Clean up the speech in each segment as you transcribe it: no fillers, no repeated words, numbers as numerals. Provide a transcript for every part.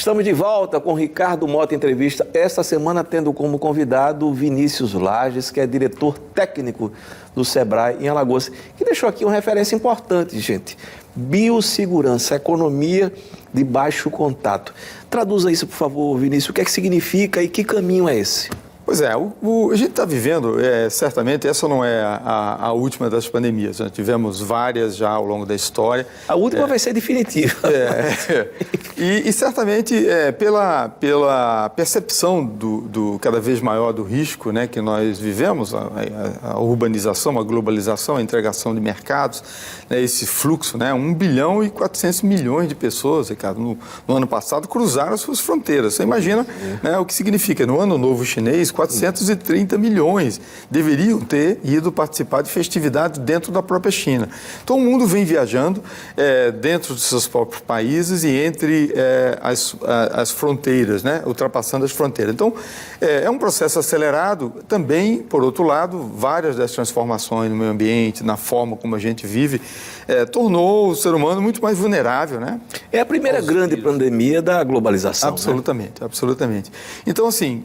Estamos de volta com Ricardo Mota Entrevista, esta semana tendo como convidado o Vinícius Lages, que é diretor técnico do Sebrae em Alagoas, que deixou aqui uma referência importante, gente. Biossegurança, economia de baixo contato. Traduza isso, por favor, Vinícius, o que é que significa e que caminho é esse? Pois é, a gente está vivendo, certamente, essa não é a última das pandemias, nós tivemos várias já ao longo da história. A última vai ser definitiva. E certamente, pela percepção do cada vez maior do risco, né, que nós vivemos, a urbanização, a globalização, a integração de mercados, né, esse fluxo, né, 1 bilhão e 400 milhões de pessoas, Ricardo, no ano passado, cruzaram as suas fronteiras. Você imagina, né, o que significa, no Ano Novo Chinês, 430 milhões deveriam ter ido participar de festividades dentro da própria China. Então, o mundo vem viajando dentro dos seus próprios países e entre as fronteiras, né? Ultrapassando as fronteiras. Então, é um processo acelerado. Também, por outro lado, várias das transformações no meio ambiente, na forma como a gente vive, tornou o ser humano muito mais vulnerável, né? É a primeira grande pandemia da globalização. Absolutamente, né? Absolutamente. Então, assim,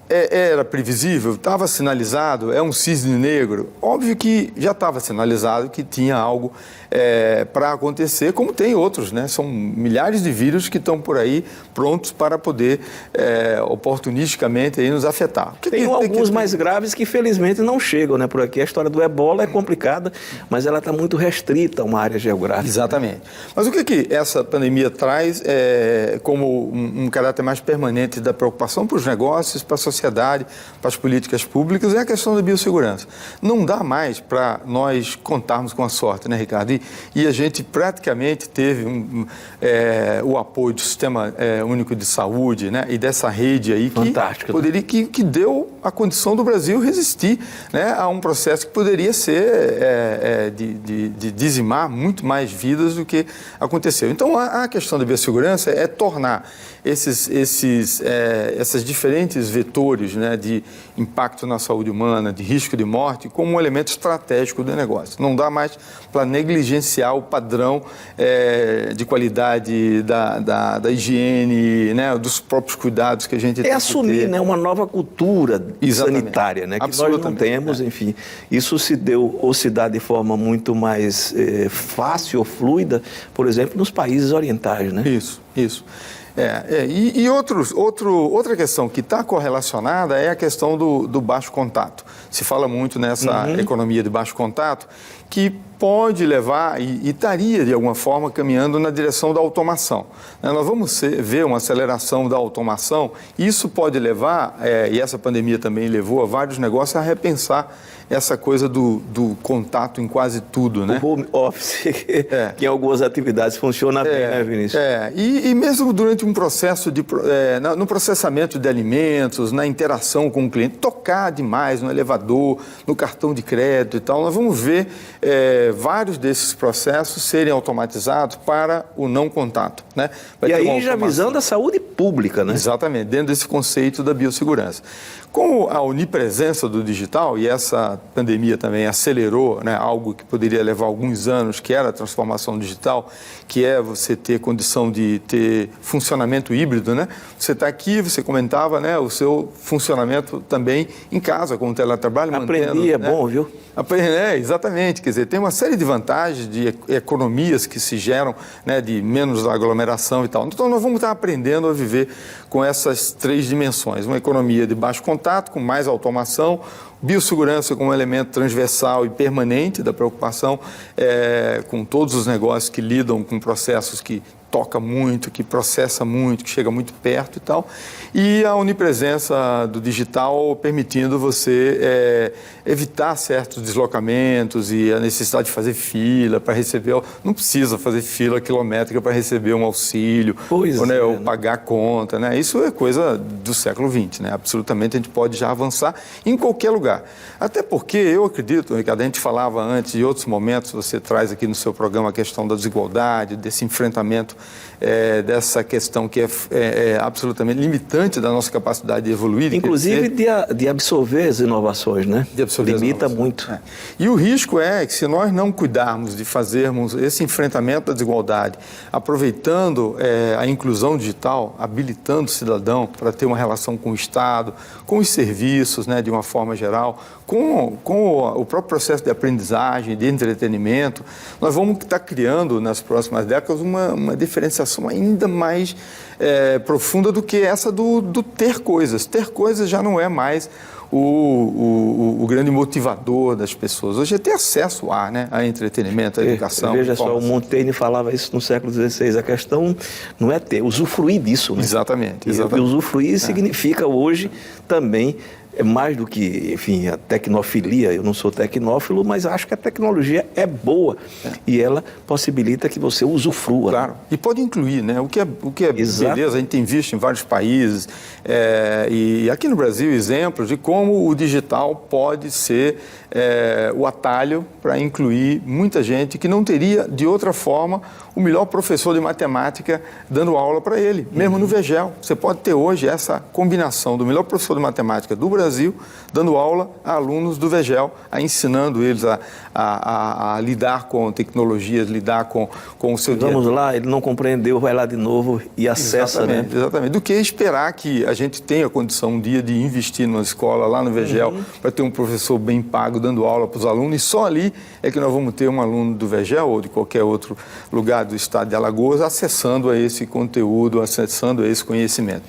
era previsível, estava sinalizado, é um cisne negro. Óbvio que já estava sinalizado que tinha algo para acontecer, como tem outros, né? São milhares de vírus que estão por aí prontos para poder oportunisticamente aí nos afetar. Tem alguns mais graves que felizmente não chegam, né? Por aqui a história do ebola é complicada, mas ela está muito restrita a uma área geográfica. Exatamente. Mas o que essa pandemia traz como um caráter mais permanente da preocupação para os negócios, para a sociedade, para as políticas públicas, é a questão da biossegurança. Não dá mais para nós contarmos com a sorte, né, Ricardo? E a gente praticamente teve o apoio do Sistema Único de Saúde, né? E dessa rede aí que deu a condição do Brasil resistir, né, a um processo que poderia ser de dizimar muito mais vidas do que aconteceu. Então, a questão da biossegurança é tornar esses diferentes vetores, né, de impacto na saúde humana, de risco de morte, como um elemento estratégico do negócio. Não dá mais para negligenciar o padrão de qualidade da higiene, né, dos próprios cuidados que a gente tem que ter. Assumir, né, uma nova cultura sanitária, né, que nós não temos, enfim. Isso se deu ou se dá de forma muito mais fácil ou fluida, por exemplo, nos países orientais, né? Isso. Outra questão que está correlacionada é a questão do baixo contato. Se fala muito nessa economia de baixo contato, que pode levar e estaria, de alguma forma, caminhando na direção da automação. Nós vamos ver uma aceleração da automação, e isso pode levar, e essa pandemia também levou a vários negócios a repensar essa coisa do contato em quase tudo, né? O home office, que em algumas atividades funciona bem, né, Vinícius? E mesmo durante um processo no processamento de alimentos, na interação com o cliente, tocar demais no elevador, no cartão de crédito e tal, nós vamos ver vários desses processos serem automatizados para o não contato, né? E aí já visando a saúde pública, né? Exatamente, dentro desse conceito da biossegurança. Com a onipresença do digital, e essa pandemia também acelerou, né, algo que poderia levar alguns anos, que era a transformação digital, que é você ter condição de ter funcionamento híbrido, né? Você está aqui, você comentava, né, o seu funcionamento também em casa, com o teletrabalho. Aprendi, né? Bom, viu? Exatamente, quer dizer, tem uma série de vantagens, de economias que se geram, né, de menos aglomeração e tal. Então, nós vamos estar aprendendo a viver com essas três dimensões. Uma economia de baixo contato, com mais automação, biossegurança como elemento transversal e permanente da preocupação com todos os negócios que lidam com processos que toca muito, que processa muito, que chega muito perto e tal. E a onipresença do digital permitindo você evitar certos deslocamentos e a necessidade de fazer fila para receber... Não precisa fazer fila quilométrica para receber um auxílio ou pagar a conta, né? Isso é coisa do século XX, né? Absolutamente, a gente pode já avançar em qualquer lugar. lugar. Até porque eu acredito, Ricardo, a gente falava antes, em outros momentos, você traz aqui no seu programa a questão da desigualdade, desse enfrentamento, dessa questão que é absolutamente limitante da nossa capacidade de evoluir. Inclusive de absorver as inovações, né? De absorver limita muito. E o risco é que, se nós não cuidarmos de fazermos esse enfrentamento da desigualdade, aproveitando a inclusão digital, habilitando o cidadão para ter uma relação com o Estado, com os serviços, né, de uma forma geral, com o próprio processo de aprendizagem, de entretenimento, nós vamos estar criando, nas próximas décadas, uma diferenciação ainda mais profunda do que essa do ter coisas. Ter coisas já não é mais o grande motivador das pessoas. Hoje é ter acesso a entretenimento, a educação. Veja só, o Montaigne falava isso no século XVI. A questão não é ter, usufruir disso. Né? Exatamente. E usufruir significa hoje também, mais do que, enfim, a tecnofilia. Eu não sou tecnófilo, mas acho que a tecnologia é boa e ela possibilita que você usufrua. Claro, e pode incluir, né? O que é beleza, a gente tem visto em vários países, e aqui no Brasil, exemplos de como o digital pode ser o atalho para incluir muita gente que não teria, de outra forma, o melhor professor de matemática dando aula para ele, mesmo no VEGEL. Você pode ter hoje essa combinação do melhor professor de matemática do Brasil dando aula a alunos do VEGEL, ensinando eles a lidar com tecnologias, lidar com o seu dia. Vamos lá, ele não compreendeu, vai lá de novo e acessa, exatamente, né? Exatamente. Do que esperar que a gente tenha a condição um dia de investir numa escola lá no VEGEL para ter um professor bem pago dando aula para os alunos, e só ali é que nós vamos ter um aluno do VEGEL ou de qualquer outro lugar do estado de Alagoas acessando a esse conteúdo, acessando a esse conhecimento.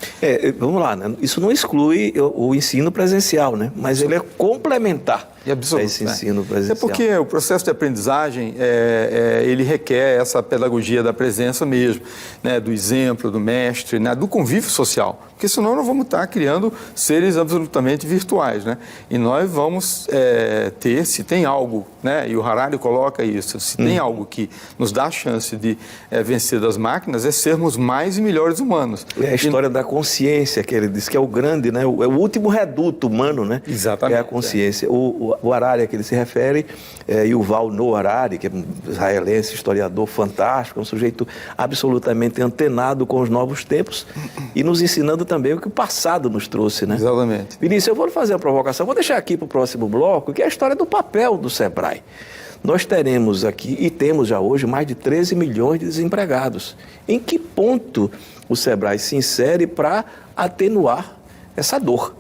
Vamos lá, né? Isso não exclui o ensino presencial, né? Mas ele é complementar a esse ensino presencial. É porque o processo de aprendizagem, ele requer essa pedagogia da presença mesmo, né? Do exemplo, do mestre, né? Do convívio social. Porque senão nós vamos estar criando seres absolutamente virtuais, né? E nós vamos ter, se tem algo, né? E o Harari coloca isso, se tem algo que nos dá a chance de vencer das máquinas, é sermos mais e melhores humanos. É a história da consciência, que ele diz que é o grande, né? É o último reduto humano, né? Exatamente. É a consciência. O Harari a que ele se refere, Yuval Noah Harari, que é um israelense, historiador fantástico, um sujeito absolutamente antenado com os novos tempos e nos ensinando também o que o passado nos trouxe, né? Exatamente. Vinícius, eu vou fazer uma provocação, vou deixar aqui para o próximo bloco, que é a história do papel do Sebrae. Nós teremos aqui, e temos já hoje, mais de 13 milhões de desempregados. Em que ponto o Sebrae se insere para atenuar essa dor?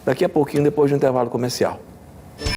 Daqui a pouquinho, depois do intervalo comercial.